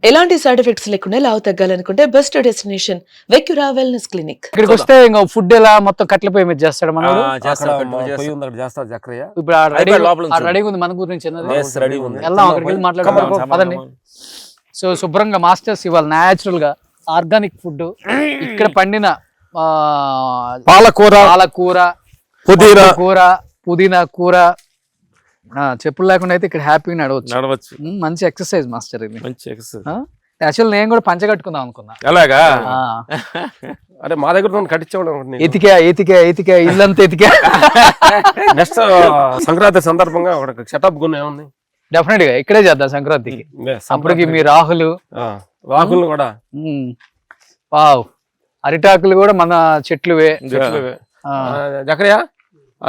ఎలాంటి side effects లేకుండా లావు తగ్గాలనుకుంటే best destination వెక్యురా wellness clinic. ఇక్కడికి వస్తే ఇంకా ఫుడ్ ఎలా మొత్తం కట్ల పొయ్యి మీద చేస్తాడు మన చేస్తారు చక్రయ్య. ఇప్పుడు రెడీ ఉంది మన గురించి వెళ్దాం అక్కడికి వెళ్ళి మాట్లాడుకుందాం పదండి. సో శుభ్రంగా మాస్టర్స్ ఇవాళ న్యాచురల్ గా ఆర్గానిక్ ఫుడ్ ఇక్కడ పండిన పాలకూర పుదీనా కూర చెప్పులు లేకుండా అయితే ఇక్కడ హ్యాపీగా నడవచ్చు. మంచి ఎక్సర్సైజ్ మాస్టర్ ఇది. యాక్చువల్ నేను కూడా పంచ కట్టుకుందాం అనుకున్నా. అలాగా అరే మా దగ్గర కట్టించేవాడు. ఎతికా ఇల్లంతా ఎతికా. నెక్స్ట్ సంక్రాంతి సందర్భంగా ఒక సెటప్ గున్న ఏముంది డెఫినెట్ గా ఇక్కడే చేద్దాం సంక్రాంతికి. అప్పటికి మీ రాహుల్ కూడా వావ్ అరిటాకులు కూడా మన చెట్లువే. జకరియా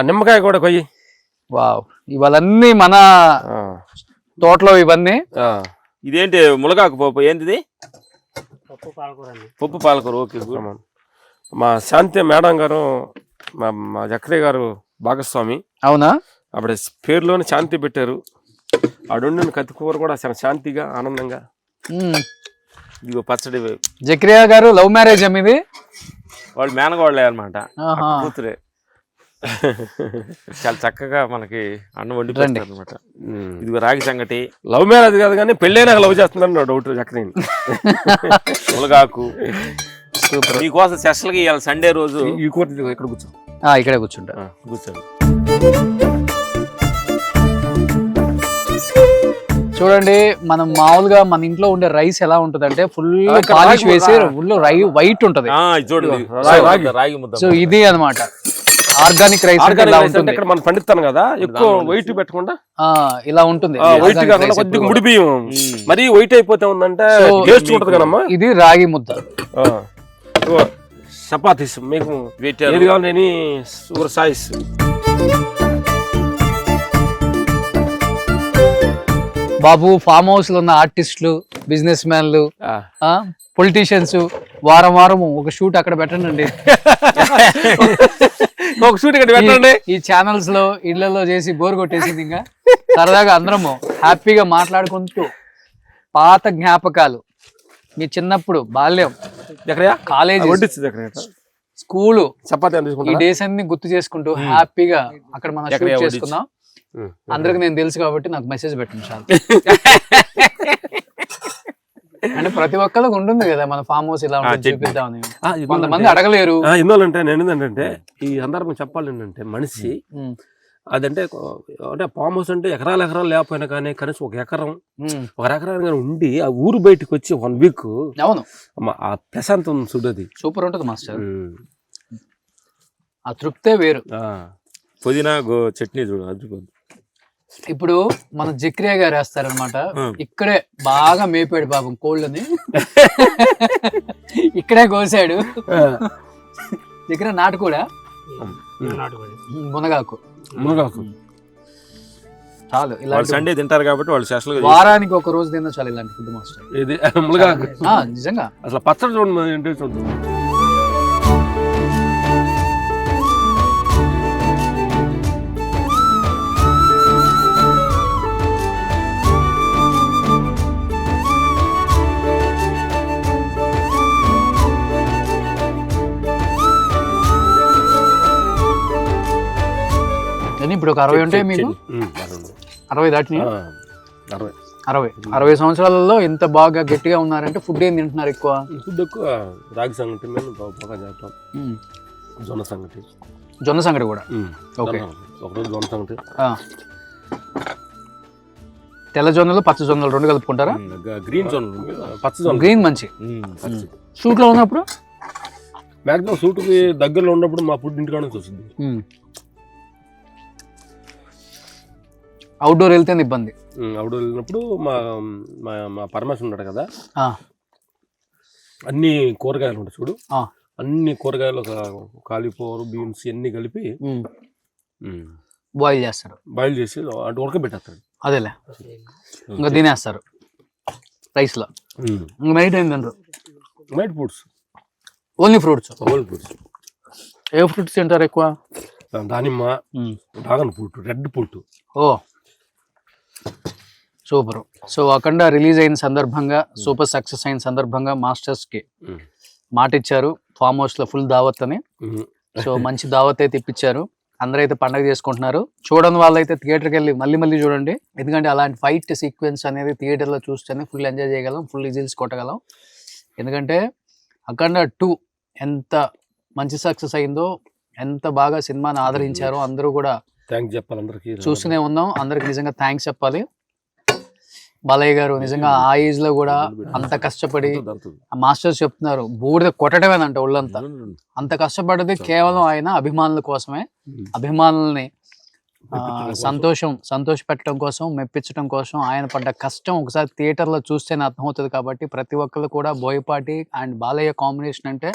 నిమ్మకాయ కూడా కొయ్యి. వావ్ ఇవాళన్నీ మన తోటలో ఇవన్నీ. ఇదేంటి ములగాకు పప్పు ఏంటిది? పప్పు పాలకూర. ఓకే. మా శాంతి మేడం గారు మా జకరియా గారు భాగస్వామి. అవునా? అప్పుడు పేరులోనే శాంతి పెట్టారు. అడుండిన కత్తి కూర కూడా చాలా శాంతిగా ఆనందంగా. ఇదిగో పచ్చడి. జకరియా గారు లవ్ మ్యారేజ్ ఇది? వాళ్ళు మేనగోళ్ళే అనమాట, కూతురే. చాలా చక్కగా మనకి అన్నం వండి అనమాట. ఇదిగో రాగి సంగటి. లవ్ మ్యారేజ్ కాదు కానీ పెళ్ళైనా లవ్ చేస్తున్నాను డౌట్ చక్కని. ములగాకు మీకోసం స్పెషల్ గా ఇవాళ సండే రోజు ఈ కూర ఇక్కడ కూర్చో. ఇక్కడే కూర్చుంటా. కూర్చోండి. చూడండి మనం మామూలుగా మన ఇంట్లో ఉండే రైస్ ఎలా ఉంటది అంటే ఫుల్ పాలిష్ వేసి ఫుల్ వైట్ ఉంటది. సో ఇది అన్నమాట ఆర్గానిక్ రైస్. మనం పండిస్తాను కదా, ఎక్కువ వైట్ పెట్టకుండా ఇలా ఉంటుంది. వైట్ కాకుండా కొద్దిగా ముడి బియ్యం మరీ వైట్ అయిపోతే ఉందంటే టేస్ట్ ఉంటది కదమ్మా. ఇది రాగి ముద్ద. చపాతీస్ మీకు ఏది కావాలి సాయిస్. బాబు ఫామ్ హౌస్ లో ఉన్న ఆర్టిస్టులు, బిజినెస్ మ్యాన్లు, పొలిటీషియన్స్ వారం వారం ఒక షూట్ అక్కడ పెట్టండి. ఒక షూట్ ఇక్కడ పెట్టండి. ఈ ఛానల్స్ లో ఇళ్లలో చేసి బోర్ కొట్టేసింది. ఇంకా సరదాగా అందరము హ్యాపీగా మాట్లాడుకుంటూ పాత జ్ఞాపకాలు, మీ చిన్నప్పుడు బాల్యం, కాలేజీ, స్కూలు, ఈ డేస్ అన్ని గుర్తు చేసుకుంటూ హ్యాపీగా అక్కడ మనం షూట్ చేసుకుందాం. అందరికి నేను తెలుసు కాబట్టి నాకు మెసేజ్ పెట్టండి చాలు. అంటే ప్రతి ఒక్కరికి ఉంటుంది కదా మన ఫామ్ హౌస్ ఇలా చూపిద్దామని. కొంతమంది అడగలేరు. ఎందుకంటే నేను ఏంటంటే ఈ సందర్భం చెప్పాలి ఏంటంటే మనిషి అదంటే అంటే ఫామ్ హౌస్ అంటే ఎకరాలు లేకపోయినా కానీ కనీసం ఒక ఎకరం ఉండి ఆ ఊరు బయటకు వచ్చి 1 వీక్ అవును ఆ ప్రశాంతం చూడది సూపర్ ఉంటుంది మాస్టర్. ఆ తృప్తే వేరు. పుదీనా చట్నీ చూడు అద్భుతం. ఇప్పుడు మన జక్రియా గారు వేస్తారనమాట. ఇక్కడే బాగా మేపాడు పాపం కోళ్ళని. ఇక్కడే కోసాడు. జక్రియా నాటు కూడా మునగాకు చాలు. ఇలా సండే తింటారు కాబట్టి వాళ్ళు స్పెషల్ వారానికి ఒక రోజు తిన్నా చాలు ఇలాంటి ఫుడ్ మాస్టర్. నిజంగా అసలు పచ్చడి చూడండి. ఇప్పుడు ఒక 60 ఉంటాయి మీకు? 60 దాటినాయి. 60 సంవత్సరాలలో ఎంత బాగా గట్టిగా ఉన్నారంటే ఫుడ్ ఏం తింటున్నారు ఎక్కువ? ఫుడ్ ఎక్కువ రాగి సంగటి, జొన్న సంగటి కూడా. ఓకే. ఒకరోజు జొన్న సంగటి, తెల్ల జొన్నలు పచ్చ జొన్నలు 2 కలుపుకుంటారా? గ్రీన్ జొన్నలు, పచ్చ జొన్న. గ్రీన్ మంచి. షూట్ లో ఉన్నప్పుడు మాక్సిమం షూట్ కి దగ్గరలో ఉన్నప్పుడు మా ఫుడ్ ఇంటికాడ నుంచి వస్తుంది. అవుట్డోర్ వెళ్తే ఇబ్బంది. అవుట్డోర్ వెళ్ళినప్పుడు మా పరమేశ్వరు ఉన్నాడు కదా, అన్ని కూరగాయలు ఉంటాయి చూడు, అన్ని కూరగాయలు కాలీఫ్లవర్, బీన్స్ అన్ని కలిపి బాయిల్ చేస్తారు. బాయిల్ చేసి అంటే ఉడకబెట్టేస్తాడు. అదేలే ఇంకా తినేస్తారు రైస్ లో. నైట్ ఏం తింటారు? Night fruits, only fruits. ఏ ఫ్రూట్స్ తింటారు ఎక్కువ? దానిమ్మ, dragon fruit, red fruit. Oh super. So Akhanda release అయిన సందర్భంగా, సూపర్ సక్సెస్ అయిన సందర్భంగా మాస్టర్స్ కి మాట ఇచ్చారు, ఫామ్ హౌస్ లో ఫుల్ దావత్ అని. సో మంచి దావత్ అయితే ఇప్పించారు, అందరూ అయితే పండగ చేసుకుంటున్నారు. చూడని వాళ్ళైతే థియేటర్కి వెళ్ళి మళ్ళీ మళ్ళీ చూడండి, ఎందుకంటే అలాంటి ఫైట్ సీక్వెన్స్ అనేది థియేటర్లో చూస్తేనే ఫుల్ ఎంజాయ్ చేయగలం, ఫుల్ విజిల్స్ కొట్టగలం. ఎందుకంటే అఖండ 2 ఎంత మంచి సక్సెస్ అయిందో, ఎంత బాగా సినిమాని ఆదరించారో అందరూ కూడా థ్యాంక్స్ చెప్పాలి అందరికి. చూస్తూనే ఉన్నాం, అందరికి నిజంగా థ్యాంక్స్ చెప్పాలి. బాలయ్య గారు నిజంగా ఆ ఏజ్ లో కూడా అంత కష్టపడి, మాస్టర్స్ చెప్తున్నారు బూడిద కొట్టడమేనంట ఒళ్ళంతా, అంత కష్టపడ్డది కేవలం ఆయన అభిమానుల కోసమే. అభిమానుల్ని సంతోష పెట్టడం కోసం, మెప్పించడం కోసం ఆయన పడ్డ కష్టం ఒకసారి థియేటర్లో చూస్తేనే అర్థమవుతుంది. కాబట్టి ప్రతి ఒక్కరు కూడా బోయపాటి అండ్ బాలయ్య కాంబినేషన్ అంటే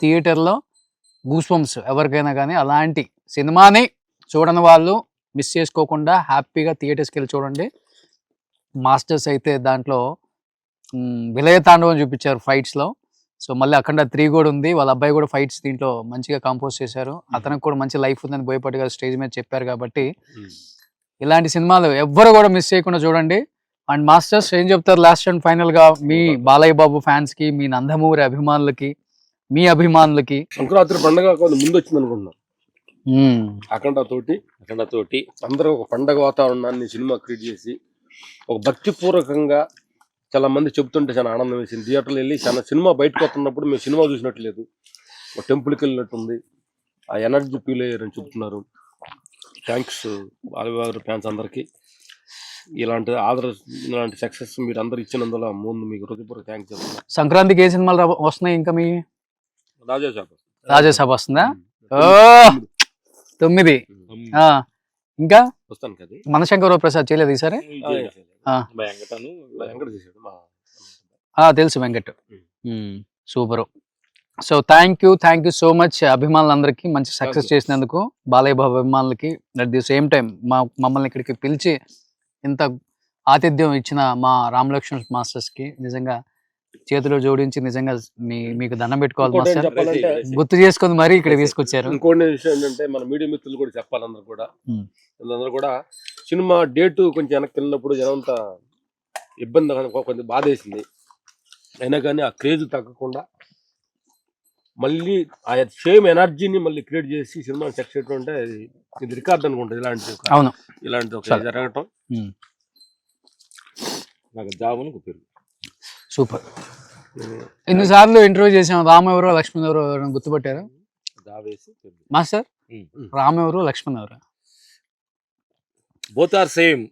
థియేటర్లో గూస్ బంప్స్ ఎవరికైనా కానీ. అలాంటి సినిమాని చూడని వాళ్ళు మిస్ చేసుకోకుండా హ్యాపీగా థియేటర్స్కి వెళ్ళి చూడండి. మాస్టర్స్ అయితే దాంట్లో విలయ తాండవం చూపించారు ఫైట్స్లో. సో మళ్ళీ అఖండ 3 కూడా ఉంది, వాళ్ళ అబ్బాయి కూడా ఫైట్స్ దీంట్లో మంచిగా కంపోజ్ చేశారు. అతనికి కూడా మంచి లైఫ్ ఉందని బోయపాటి గారు స్టేజ్ మీద చెప్పారు. కాబట్టి ఇలాంటి సినిమాలు ఎవ్వరు కూడా మిస్ చేయకుండా చూడండి. అండ్ మాస్టర్స్ ఏం చెప్తారు లాస్ట్ అండ్ ఫైనల్ గా మీ బాలయ్య బాబు ఫ్యాన్స్ కి, మీ నందమూరి అభిమానులకి, మీ అభిమానులకి? సంక్రాంతి పండుగ ముందు వచ్చింది అనుకుంటున్నాను. అఖండ తోటి అందరూ ఒక పండగ వాతావరణాన్ని సినిమా క్రియేట్ చేసి ఒక భక్తిపూర్వకంగా చాలా మంది చెబుతుంటే చాలా ఆనందం వేసింది. థియేటర్లో వెళ్ళి చాలా సినిమా బయటకు వస్తున్నప్పుడు మేము సినిమా చూసినట్టు లేదు, ఒక టెంపుల్కి వెళ్ళినట్టుంది, ఆ ఎనర్జీ ఫీల్ అయ్యారని చెప్తున్నారు. థ్యాంక్స్ బాలయ్య ఫ్యాన్స్ అందరికీ. ఇలాంటి ఇలాంటి సక్సెస్ మీరు అందరు ఇచ్చినందువల్ల ముందు మీకు హృదయపూర్వక థ్యాంక్స్ చెప్తున్నా. సంక్రాంతికి ఏ సినిమాలు వస్తున్నాయి ఇంకా? మీ రాజాసాబ్ వస్తుందా? 9. ఇంకా వస్తాను కదా. మనశంకర ప్రసాద్ చేయలేదు ఈసారి? తెలుసు, Venkat. Super. So thank you so much అభిమానులందరికీ, మంచి సక్సెస్ చేసినందుకు బాలయ్య బాబు అభిమానులకి. అట్ ది సేమ్ టైం మమ్మల్ని ఇక్కడికి పిలిచి ఇంత ఆతిథ్యం ఇచ్చిన మా రామ్ లక్ష్మణ్ మాస్టర్స్కి నిజంగా చేతిలో జోడించి నిజంగా మీకు దండం పెట్టుకోవాలి మాస్టర్. గుర్తు చేసుకుని మరీ ఇక్కడ తీసుకొచ్చారు. ఇంకోటి విషయం ఏంటంటే మన మీడియా మిత్రులు కూడా చెప్పాలి, అందరూ కూడా సినిమా డేటు కొంచెం వెనక్కి వెళ్ళినప్పుడు జనంతా ఇబ్బంది, కొంచెం బాధ వేసింది. అయినా కానీ ఆ క్రేజ్ తగ్గకుండా మళ్ళీ ఆ సేమ్ ఎనర్జీని మళ్ళీ క్రియేట్ చేసి సినిమా సక్సెస్ చేయడం అంటే ఇది రికార్డ్ అనుకుంటుంది. ఇలాంటి జరగటం నాకు జాబ్ పేరు. సూపర్. ఎన్నిసార్లు ఇంటర్వ్యూ చేసాం. రామ్ ఎవరో లక్ష్మణ్ ఎవరో గుర్తుపట్టారా మాస్టర్? రామ్ ఎవరు, లక్ష్మణ్ ఎవరు? Both are same.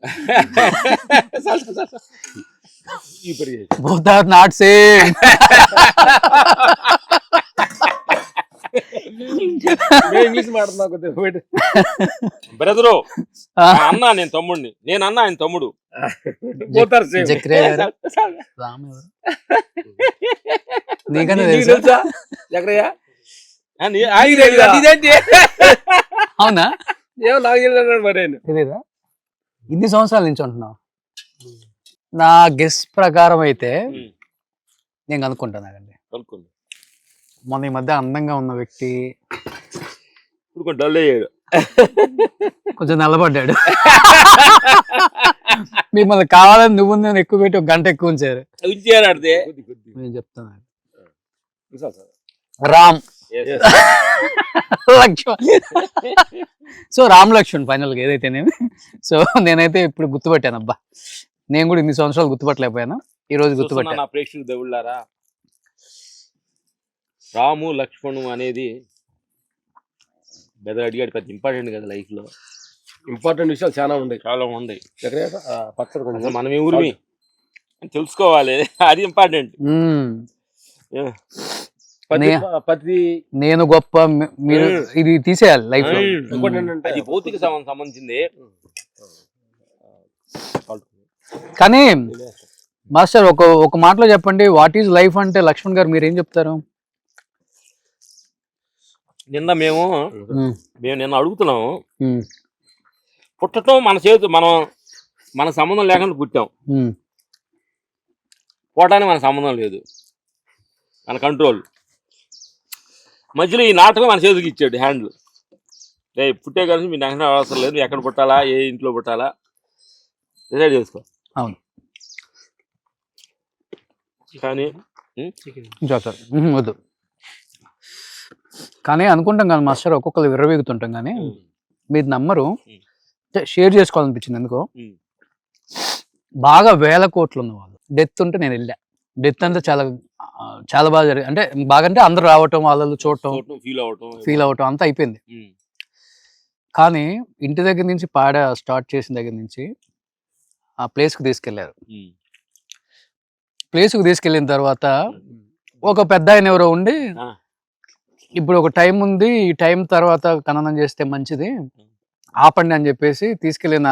Both are not same. English మాట్లాడుతున్నా బ్రదరు, అన్నా నేను తమ్ముడిని, నేను అన్న ఆయన తమ్ముడు. రామ్ ఎవరు నీకన్నా తెలుసా? అవునా? తెలీదా? ఇన్ని సంవత్సరాల నుంచి ఉంటున్నావు. నా గెస్ ప్రకారం అయితే నేను కనుక్కుంటానండి. మొన్న ఈ మధ్య అందంగా ఉన్న వ్యక్తి కొంచెం నల్లబడ్డాడు. మిమ్మల్ని కావాలని నువ్వు నేను ఎక్కువ పెట్టి 1 గంట ఎక్కువ ఉంచారు. నేను చెప్తాను రామ్ లక్ష్మణ్. సో రామ్ లక్ష్మణ్ ఫైనల్గా ఏదైతేనేమి. సో నేనైతే ఇప్పుడు గుర్తుపట్టాను. అబ్బా, నేను కూడా ఇన్ని సంవత్సరాలు గుర్తుపట్టలేకపోయాను, ఈ రోజు గుర్తుపట్టాను. ప్రేక్షకులు దేవుళ్ళారా, రాము లక్ష్మణు అనేది అడిగాడు పెద్ద ఇంపార్టెంట్ కదా లైఫ్ లో. ఇంపార్టెంట్ విషయాలు చాలా ఉన్నాయి. మనం ఏ ఊరిమి తెలుసుకోవాలి, అది ఇంపార్టెంట్. నేను గొప్ప, మీరు ఇది తీసేయాలి లైఫ్ లో. అది భౌతిక సంబంధించింది. కానీ మాస్టర్ ఒక మాటలో చెప్పండి, వాట్ ఈజ్ లైఫ్ అంటే లక్ష్మణ్ గారు మీరేం చెప్తారు? నిన్న మేము నిన్న అడుగుతున్నాము, పుట్టడం మన చేతి, మన సంబంధం లేకుండా పుట్టాం, పోవటానికి మన సంబంధం లేదు, మన కంట్రోల్. మధ్యలో ఈ నాటకం మన చేతికి ఇచ్చాడు హ్యాండిల్. పుట్టే కలిసి మీ నాయన అవసరం లేదు, ఎక్కడ పుట్టాలా, ఏ ఇంట్లో పుట్టాలా డిసైడ్ చేసుకో. అవును. కానీ చేస్తారు వద్దు. కానీ అనుకుంటాం కానీ మాస్టర్ ఒక్కొక్కరు విర్రవీగుతుంటాం కానీ మీరు నమ్మరు, షేర్ చేసుకోవాలనిపించింది ఎందుకో. బాగా 1000 కోట్లు ఉన్న వాళ్ళు డెత్ ఉంటే నేను వెళ్ళా. డెత్ అంతా చాలా బాగా జరిగింది. అంటే బాగా అంటే అందరూ రావటం, వాళ్ళు చూడటం, ఫీల్ అవటం అంతా అయిపోయింది. కానీ ఇంటి దగ్గర నుంచి పాడ స్టార్ట్ చేసిన దగ్గర నుంచి ఆ ప్లేస్కి తీసుకెళ్లారు. ప్లేస్కి తీసుకెళ్ళిన తర్వాత ఒక పెద్ద ఆయన ఎవరో ఉండి, ఇప్పుడు ఒక టైం ఉంది, ఈ టైం తర్వాత ఖననం చేస్తే మంచిది, ఆపండి అని చెప్పేసి తీసుకెళ్లిన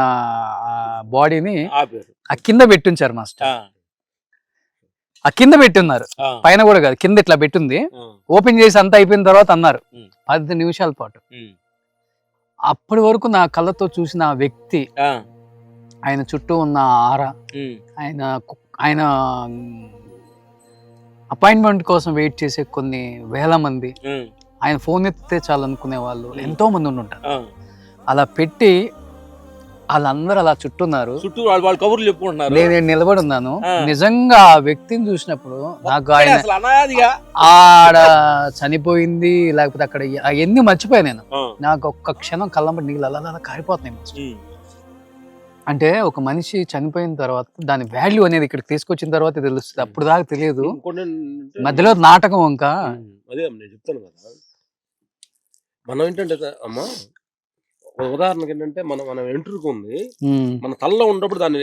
బాడీని ఆ కింద పెట్టించారు మాస్టర్. ఆ కింద పెట్టున్నారు, పైన కూడా కాదు, కింద ఇట్లా పెట్టింది. ఓపెన్ చేసి అంతా అయిపోయిన తర్వాత అన్నారు 10 నిమిషాల పాటు. అప్పటి వరకు నా కళ్ళతో చూసిన ఆ వ్యక్తి, ఆయన చుట్టూ ఉన్న ఆరా, ఆయన అపాయింట్మెంట్ కోసం వెయిట్ చేసే కొన్ని వేల మంది, ఆయన ఫోన్ ఎత్తితే చాలు అనుకునే వాళ్ళు ఎంతో మంది ఉండుంటారు. అలా పెట్టి వాళ్ళందరూ అలా చుట్టూన్నారు, కబుర్లు చెప్పుకుంటున్నారు. నేను నిలబడి ఉన్నాను. నిజంగా ఆ వ్యక్తిని చూసినప్పుడు నాకు ఆయన ఆడ చనిపోయింది లేకపోతే అక్కడ అవన్నీ మర్చిపోయాను నేను. నాకు ఒక్క క్షణం కళ్ళంబడి నీళ్ళు అలా కారిపోతున్నాయి. అంటే ఒక మనిషి చనిపోయిన తర్వాత దాని వాల్యూ అనేది ఇక్కడికి తీసుకొచ్చిన తర్వాత తెలుస్తుంది, అప్పుడు దాకా తెలియదు. మధ్యలో నాటకం ఇంకా అదే నేను చెప్తాను కదా. మనం ఏంటంటే అమ్మా, ఉదాహరణకి ఏంటంటే మనం ఎంట్రుకు ఉంది, మన తలలో ఉన్నప్పుడు దాని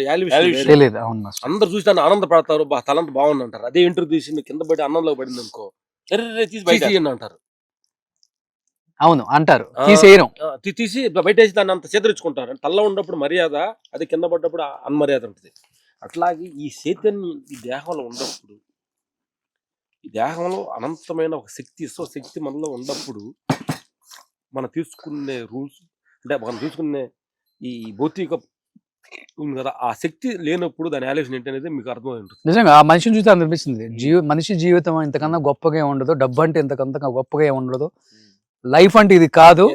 తెలియదు. అవును, అందరు చూసి దాన్ని ఆనందపడతారు, తలంత బాగుంది అంటారు. అదే ఎంట్రుకు తీసి కింద పడి అన్నంలో పడింది అనుకో అంటారు. అవును అంటారు, తీసేయడం, తీసి బయటేసి దాన్ని అంత చేదరించుకుంటారు. తలలో ఉన్నప్పుడు మర్యాద, అది కింద పడ్డప్పుడు అన్మర్యాద ఉంటుంది. అట్లాగే ఈ చైతన్యం ఈ దేహంలో ఉన్నప్పుడు, ఈ దేహంలో అనంతమైన ఒక శక్తి, శక్తి మనలో ఉన్నప్పుడు మనం తీసుకునే రూల్స్, అంటే మనం తీసుకునే ఈ భౌతిక ఉంది కదా, ఆ శక్తి లేనప్పుడు దాని ఆలోచన ఏంటి అనేది మీకు అర్థమై ఉంటుంది. నిజంగా ఆ మనిషిని చూస్తే అనిపిస్తుంది, మనిషి జీవితం ఇంతకన్నా గొప్పగా ఉండదు, డబ్బు అంటే ఇంతకంత గొప్పగా ఉండదు, లైఫ్ అంటే ఇది కాదు,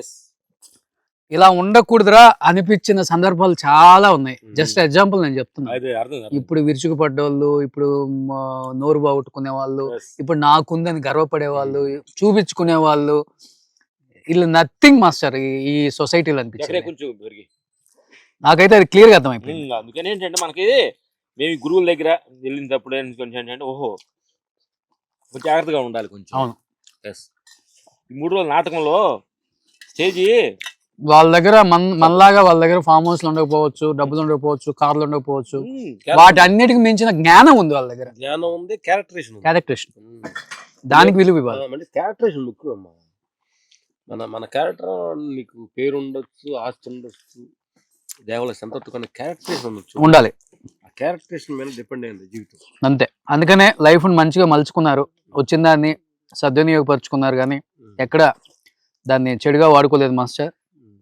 ఇలా ఉండకూడదురా అనిపించిన సందర్భాలు చాలా ఉన్నాయి. జస్ట్ ఎగ్జాంపుల్ నేను చెప్తున్నా. ఇప్పుడు విరుచుకుపడ్డోళ్ళు, ఇప్పుడు నోరు బాగొట్టుకునే వాళ్ళు, ఇప్పుడు నాకుందని గర్వపడే వాళ్ళు, చూపించుకునే వాళ్ళు, వీళ్ళు నథింగ్ మాస్టర్ ఈ సొసైటీలో అనిపించింది. నాకైతే అది క్లియర్ గా అర్థమైపోయింది. అందుకని ఏంటంటే మనకి మేము గురువుల దగ్గర వెళ్ళినప్పుడు కొంచెం ఏంటంటే ఓహో జాగ్రత్తగా ఉండాలి కొంచెం. అవును, ఈ 3 రోజుల నాటకంలో స్టేజి వాళ్ళ దగ్గర మనలాగా వాళ్ళ దగ్గర ఫామ్ హౌస్ ఉండకపోవచ్చు, డబ్బులు ఉండకపోవచ్చు, కార్లు ఉండకపోవచ్చు, వాటి అన్నిటికి మించిన జ్ఞానం ఉంది వాళ్ళ దగ్గర. జ్ఞానం ఉంది, క్యారెక్టరేషన్ దానికి విలువ ఇవ్వాలి. అంటే క్యారెక్టరేషన్ ముఖ్యం అమ్మా. మన క్యారెక్టర్, నీకు పేరు ఉండొచ్చు, ఆస్తి ఉండొచ్చు, దేవాలయ సంతృప్తి, కానీ క్యారెక్టరేషన్ ఉండొచ్చు, ఉండాలి. ఆ క్యారెక్టరేషన్ మీద డిపెండ్ అయింది జీవితం. అంతే. అందుకనే లైఫ్ ని మంచిగా మలుచుకున్నారు, వచ్చిన దాన్ని సద్వినియోగపరుచుకున్నారు, కానీ ఎక్కడ దాన్ని చెడుగా వాడుకోలేదు మాస్టర్.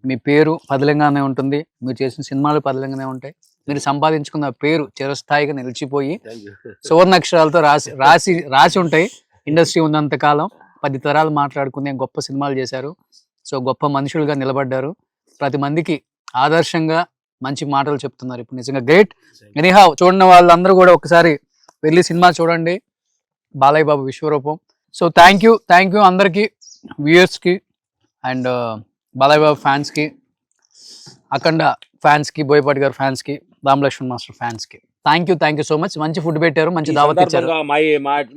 మీ పేరు పదిలంగానే ఉంటుంది, మీరు చేసిన సినిమాలు పదిలంగానే ఉంటాయి, మీరు సంపాదించుకున్న పేరు చిరస్థాయిగా నిలిచిపోయి సువర్ణ అక్షరాలతో రాసి ఉంటాయి. ఇండస్ట్రీ ఉన్నంత కాలం 10 తరాలు మాట్లాడుకునే గొప్ప సినిమాలు చేశారు. సో గొప్ప మనుషులుగా నిలబడ్డారు, ప్రతి మందికి ఆదర్శంగా మంచి మాటలు చెప్తున్నారు. ఇప్పుడు నిజంగా గ్రేట్. ఎనీహౌ చూడని వాళ్ళందరూ కూడా ఒకసారి వెళ్ళి సినిమా చూడండి, బాలయ్య బాబు విశ్వరూపం. సో థ్యాంక్ యూ అందరికీ, వ్యూయర్స్కి అండ్ బాలయ్య బాబు ఫ్యాన్స్కి, అఖండ ఫ్యాన్స్కి, బోయపాటి గారు ఫ్యాన్స్కి, రామలక్ష్మణ్ మాస్టర్ ఫ్యాన్స్కి థ్యాంక్ యూ సో మచ్. మంచి ఫుడ్ పెట్టారు, మంచి దావత్ ఇచ్చారు.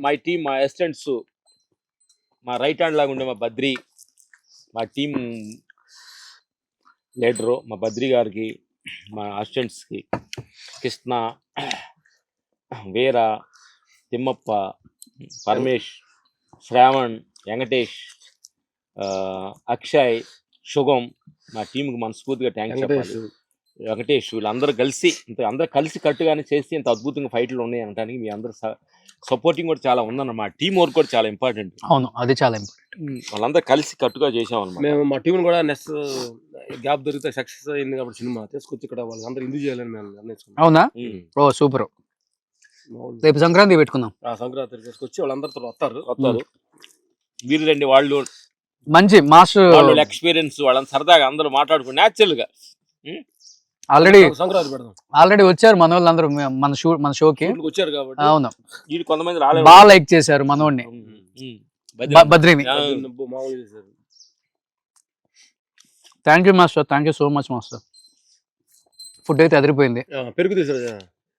మై టీమ్, మా అసిస్టెంట్స్, మా రైట్ హ్యాండ్ లాగా ఉండే మా బద్రి, మా టీం లీడరు మా బద్రి గారికి, మా అసిస్టెంట్స్కి కృష్ణ, వీర, తిమ్మప్ప, పరమేష్, శ్రావణ్, వెంకటేష్, అక్షయ్, శుభం, మా టీంకి మనస్ఫూర్తిగా థ్యాంక్స్ చెప్పాలి. వెంకటేష్, వీళ్ళందరూ కలిసి కట్టుగానే చేసి ఇంత అద్భుతంగా ఫైట్లు ఉన్నాయి అనడానికి మీ అందరూ సపోర్టింగ్ కూడా చాలా ఉందన్నమాట. టీం వర్క్ కూడా చాలా ఇంపార్టెంట్. అవును, అది చాలా ఇంపార్టెంట్. వాళ్ళందరూ కలిసి కట్టుగా చేసామన్నమాట. మేము మా టీం కూడా నెక్స్ట్ గ్యాప్ దొరికితే సక్సెస్ అయింది కాబట్టి సినిమా తీసుకొచ్చి ఇక్కడ వాళ్ళందరూ ఇందు చేయాలని మేము నిర్ణయించుకున్నాం. అవునా? ఓ సూపర్. రేపు సంక్రాంతి పెట్టుకుందాం. సంక్రాంతి తీసుకొచ్చి వాళ్ళందరితో వస్తారు. వీరు రండి, వాళ్ళు మంచి మాస్టర్ ఎక్స్పీరియన్స్, వాళ్ళని సరదాగా అందరూ మాట్లాడుకుని న్యాచురల్ గా సంక్రాంతి పెడదాం. ఆల్రెడీ వచ్చారు మన వాళ్ళందరూ మన షోకి. ఊర్లకు వచ్చారు కాబట్టి అవును, వీళ్ళు కొంతమంది రాలేదు. బాగా లైక్ చేశారు మనోడిని, బద్రిని. మామూలుగా చేశారు. Thank you master, thank you so much master. Food అయితే అదిరిపోయింది. పెరుగు తీసారు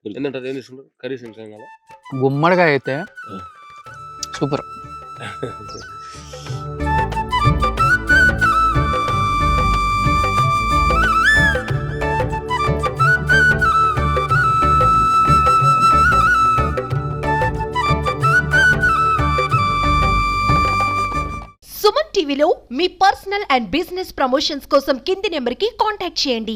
ఏంటంటారు, ఏం తీసుకుంటారు? కర్రీస్ ఇంకా కదా, గుమ్మడికాయ అయితే సూపర్. సుమన్ టీవీలో మీ పర్సనల్ అండ్ బిజినెస్ ప్రమోషన్స్ కోసం కింది నెంబర్కి కాంటాక్ట్ చేయండి.